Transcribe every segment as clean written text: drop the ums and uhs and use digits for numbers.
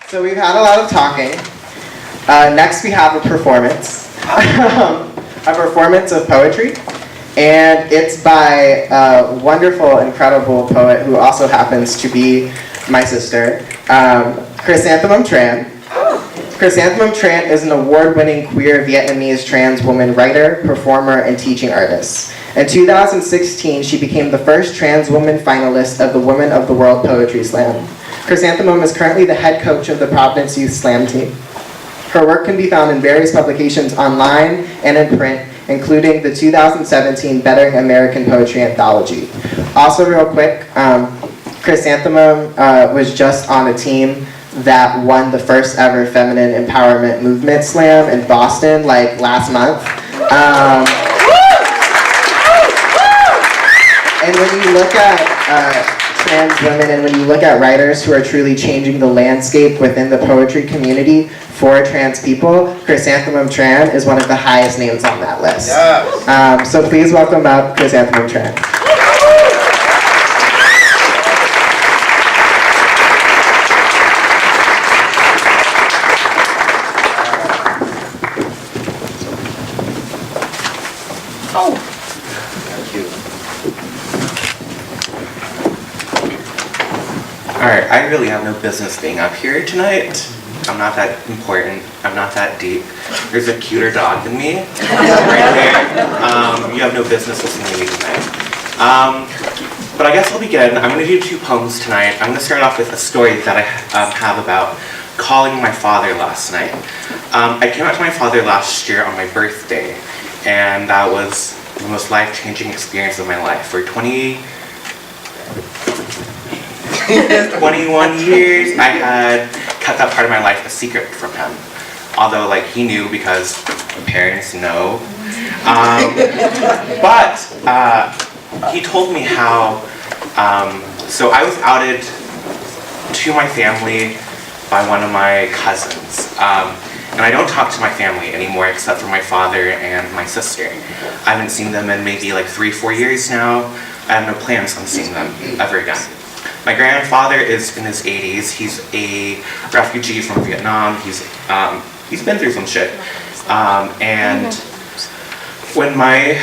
So we've had a lot of talking. Next we have a performance. A performance of poetry. And it's by a wonderful, incredible poet who also happens to be my sister, Chrysanthemum Tran. Chrysanthemum Tran is an award-winning queer Vietnamese trans woman writer, performer, and teaching artist. In 2016, she became the first trans woman finalist of the Women of the World Poetry Slam. Chrysanthemum is currently the head coach of the Providence Youth Slam Team. Her work can be found in various publications online and in print, including the 2017 Bettering American Poetry Anthology. Also real quick, Chrysanthemum was just on a team that won the first ever Feminine Empowerment Movement Slam in Boston, like last month. And when you look at trans women and when you look at writers who are truly changing the landscape within the poetry community for trans people, Chrysanthemum Tran is one of the highest names on that list. Yes. So please welcome up Chrysanthemum Tran. Alright, I really have no business being up here tonight. I'm not that important. I'm not that deep. There's a cuter dog than me right there. You have no business listening to me tonight. But I guess I'll begin. I'm going to do 2 poems tonight. I'm going to start off with a story that I have about calling my father last night. I came out to my father last year on my birthday, and that was the most life-changing experience of my life. For 21 years, I had kept that part of my life a secret from him. Although, like, he knew because parents know. But he told me how, so I was outed to my family by one of my cousins. And I don't talk to my family anymore except for my father and my sister. I haven't seen them in maybe like 3-4 years now. I have no plans on seeing them ever again. My grandfather is in his 80s. He's a refugee from Vietnam. He's been through some shit. And when my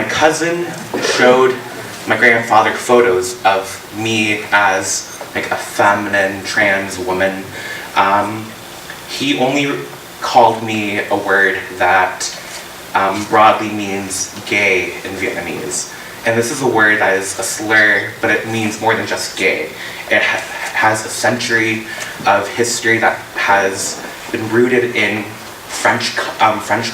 cousin showed my grandfather photos of me as like a feminine trans woman, he only called me a word that broadly means gay in Vietnamese. And this is a word that is a slur, but it means more than just gay. It has a century of history that has been rooted in French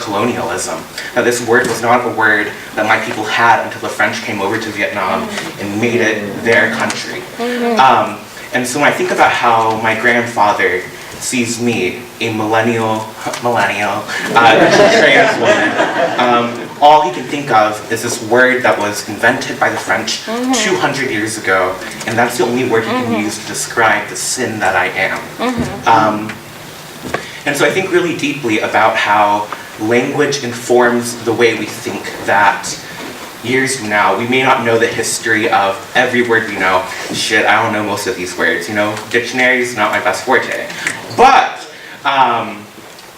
colonialism. Now, this word was not a word that my people had until the French came over to Vietnam and made it their country. And so when I think about how my grandfather sees me, a millennial trans woman, all he can think of is this word that was invented by the French 200 years ago, and that's the only word he can use to describe the sin that I am. And so I think really deeply about how language informs the way we think, that years from now, we may not know the history of every word we know. Shit, I don't know most of these words, you know? Dictionary's not my best forte. But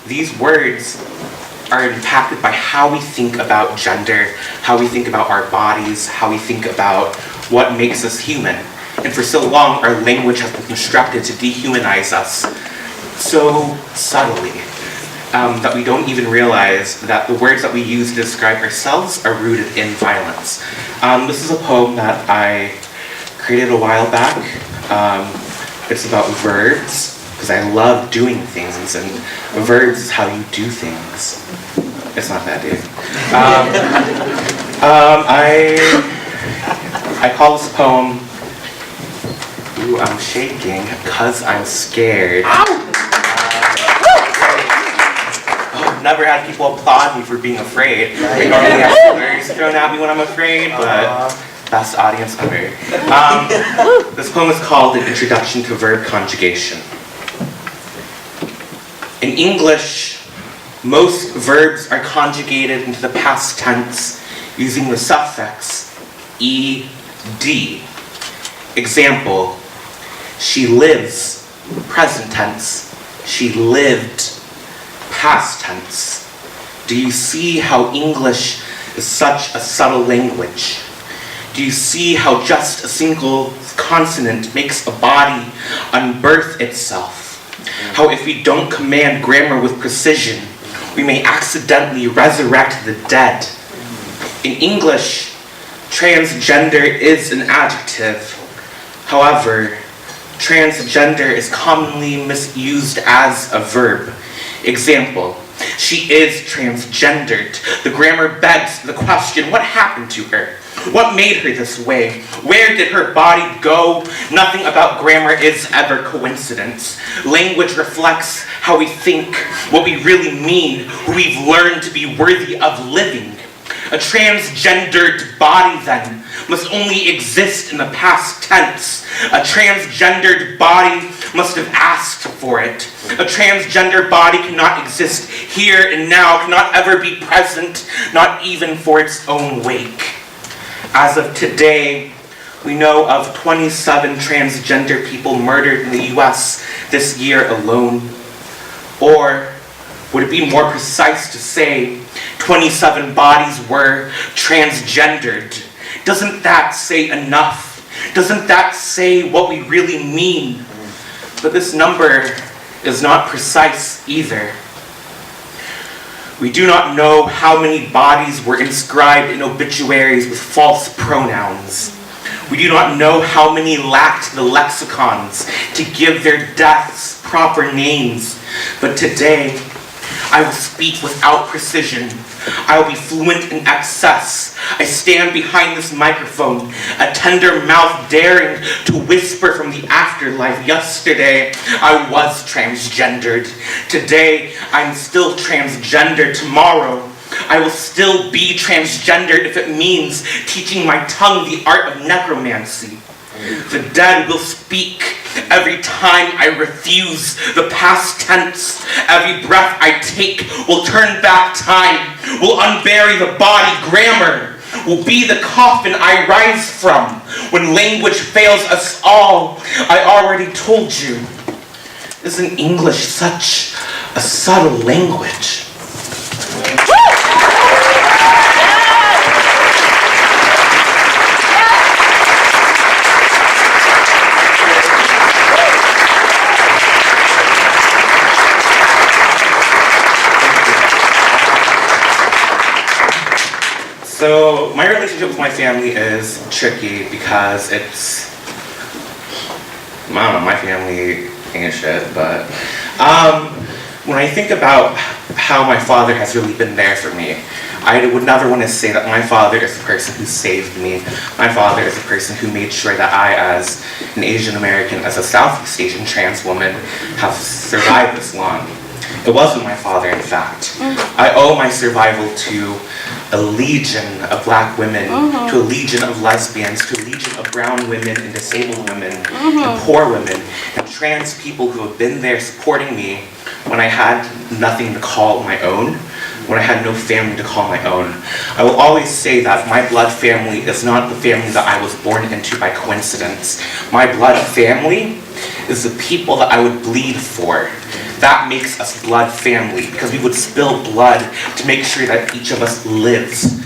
these words are impacted by how we think about gender, how we think about our bodies, how we think about what makes us human. And for so long, our language has been constructed to dehumanize us so subtly that we don't even realize that the words that we use to describe ourselves are rooted in violence. This is a poem that I created a while back. It's about verbs, because I love doing things, and verbs is how you do things. It's not that deep. I call this poem, ooh, I'm shaking, 'cause I'm scared. I've never had people applaud me for being afraid. I normally have slurs thrown at me when I'm afraid, but best audience ever. This poem is called An Introduction to Verb Conjugation. In English, most verbs are conjugated into the past tense using the suffix ed. Example, she lives present tense. She lived, past tense. Do you see how English is such a subtle language? Do you see how just a single consonant makes a body unbirth itself? How if we don't command grammar with precision, we may accidentally resurrect the dead. In English, transgender is an adjective. However, transgender is commonly misused as a verb. Example, she is transgendered. The grammar begs the question, what happened to her? What made her this way? Where did her body go? Nothing about grammar is ever coincidence. Language reflects how we think, what we really mean, who we've learned to be worthy of living. A transgendered body, then, must only exist in the past tense. A transgendered body must have asked for it. A transgender body cannot exist here and now, cannot ever be present, not even for its own wake. As of today, we know of 27 transgender people murdered in the US this year alone. Or would it be more precise to say 27 bodies were transgendered? Doesn't that say enough? Doesn't that say what we really mean? But this number is not precise either. We do not know how many bodies were inscribed in obituaries with false pronouns. We do not know how many lacked the lexicons to give their deaths proper names. But today, I will speak without precision. I will be fluent in excess. I stand behind this microphone, a tender mouth daring to whisper from the afterlife. Yesterday, I was transgendered. Today, I'm still transgender. Tomorrow, I will still be transgendered if it means teaching my tongue the art of necromancy. The dead will speak every time I refuse the past tense. Every breath I take will turn back time, will unbury the body. Grammar will be the coffin I rise from when language fails us all. I already told you, isn't English such a subtle language? So my relationship with my family is tricky because it's, I don't know, my family ain't shit, but when I think about how my father has really been there for me, I would never want to say that my father is the person who saved me. My father is the person who made sure that I, as an Asian American, as a Southeast Asian trans woman, have survived this long. It wasn't my father, in fact. I owe my survival to a legion of black women, to a legion of lesbians, to a legion of brown women and disabled women, and poor women, and trans people who have been there supporting me when I had nothing to call my own, when I had no family to call my own. I will always say that my blood family is not the family that I was born into by coincidence. My blood family is the people that I would bleed for. That makes us blood family, because we would spill blood to make sure that each of us lives.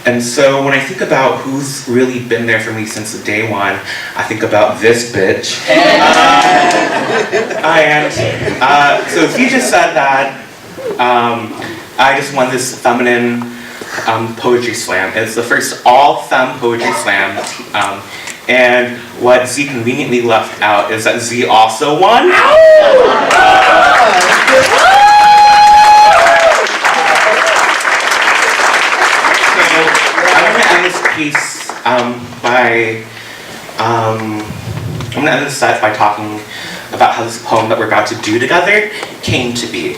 And so when I think about who's really been there for me since day one, I think about this bitch. So he just said that I just won this feminine poetry slam. It's the first all-femme poetry slam. And what Z conveniently left out is that Z also won. So I'm gonna end this piece I'm gonna end this set by talking about how this poem that we're about to do together came to be.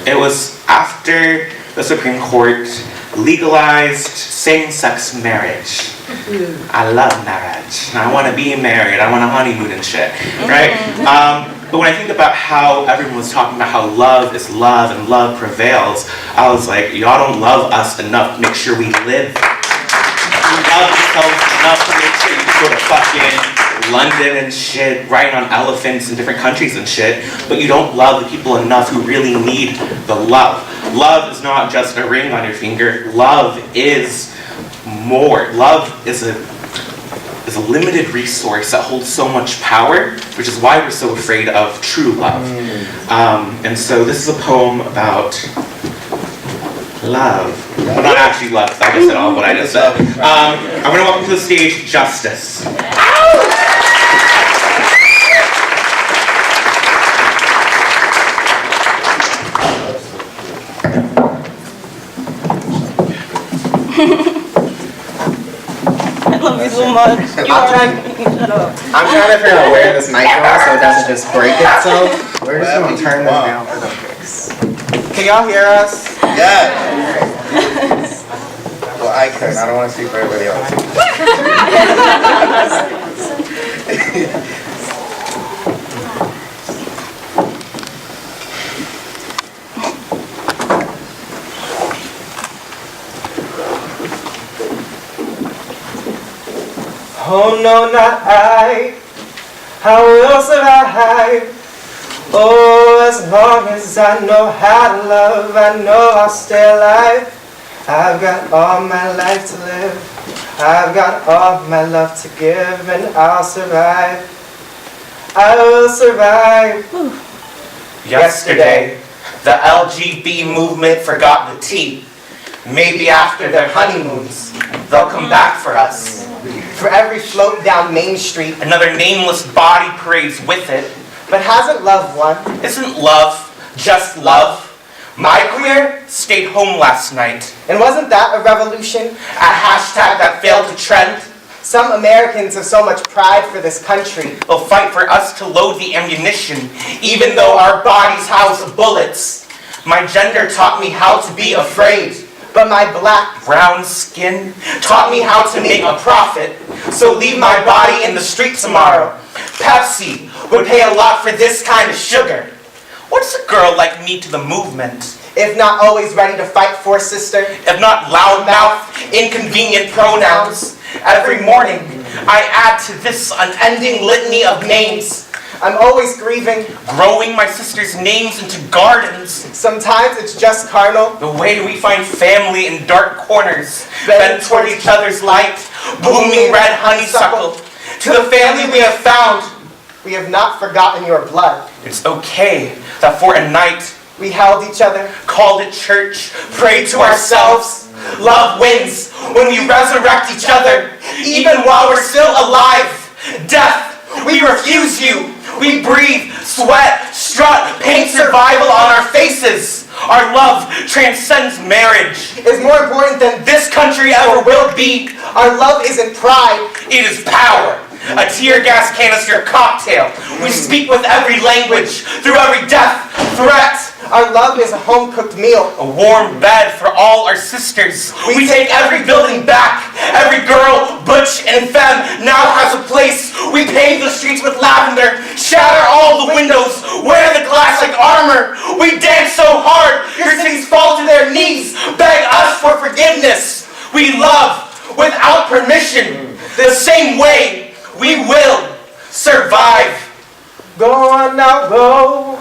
It was after the Supreme Court legalized same-sex marriage. I love marriage. I want to be married. I want a honeymoon and shit, right? But when I think about how everyone was talking about how love is love and love prevails, I was like, y'all don't love us enough to make sure we live. You love yourselves enough to make sure you can go to fucking London and shit, riding on elephants in different countries and shit, but you don't love the people enough who really need the love. Love is not just a ring on your finger. Love is more. Love is a limited resource that holds so much power, which is why we're so afraid of true love. And so this is a poem about love. Well, not actually love, because I just said all what I just said. I'm going to welcome to the stage Justice. I love you so much. Shut up. I'm trying to figure out where this mic goes so it doesn't just break itself. We're just going to turn this down for the fix. Can y'all hear us? Yeah. Well, I can. I don't want to speak for everybody else. Oh no, not I will survive. Oh, as long as I know how to love, I know I'll stay alive. I've got all my life to live, I've got all my love to give, and I'll survive. I will survive. Yesterday, the LGB movement forgot the tea. Maybe after their honeymoons, they'll come back for us. For every float down Main Street, Another nameless body parades with it. but hasn't love won? Isn't love just love? My queer stayed home last night. And wasn't that a revolution? A hashtag that failed to trend. Some Americans have so much pride for this country. They'll fight for us to load the ammunition, even though our bodies house bullets. My gender taught me how to be afraid. But my black, Brown skin taught me how to make a profit. So leave my body in the street tomorrow. Pepsi would pay a lot for this kind of sugar. What's a girl like me to the movement? if not always ready to fight for, sister? If not loudmouth, inconvenient pronouns. Every morning, I add to this unending litany of names. I'm always grieving. Growing my sister's names into gardens. Sometimes it's just carnal. The way we find family in dark corners, bent toward each other's light, blooming red honeysuckle. To the family we have found, We have not forgotten your blood. it's okay that for a night, We held each other. called it church, prayed to ourselves. Love wins when we resurrect each other, even while we're still alive. Death, we refuse you. We breathe, sweat, strut, paint survival on our faces. Our love transcends marriage. Is more important than This country ever will be. our love isn't pride. It is power. A tear gas canister cocktail. We speak with every language, through every death, threat. Our love is a home-cooked meal. A warm bed for all our sisters. We take every building back. Every girl, butch and femme, now has a place. We pave the streets with lavender. Shatter all the windows. Wear the glass like armor. We dance so hard, your cities fall to their knees. Beg us for forgiveness. We love without permission. The same way we will survive. Go on now, go.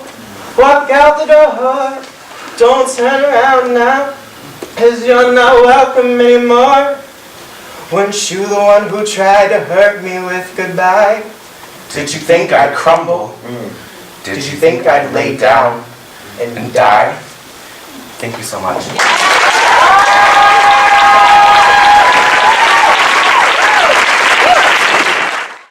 Walk out the door. Don't turn around now, 'cause you're not welcome anymore. Weren't you the one who tried to hurt me with goodbye? Did you think I'd crumble? Did you think I'd lay down and die? Thank you so much.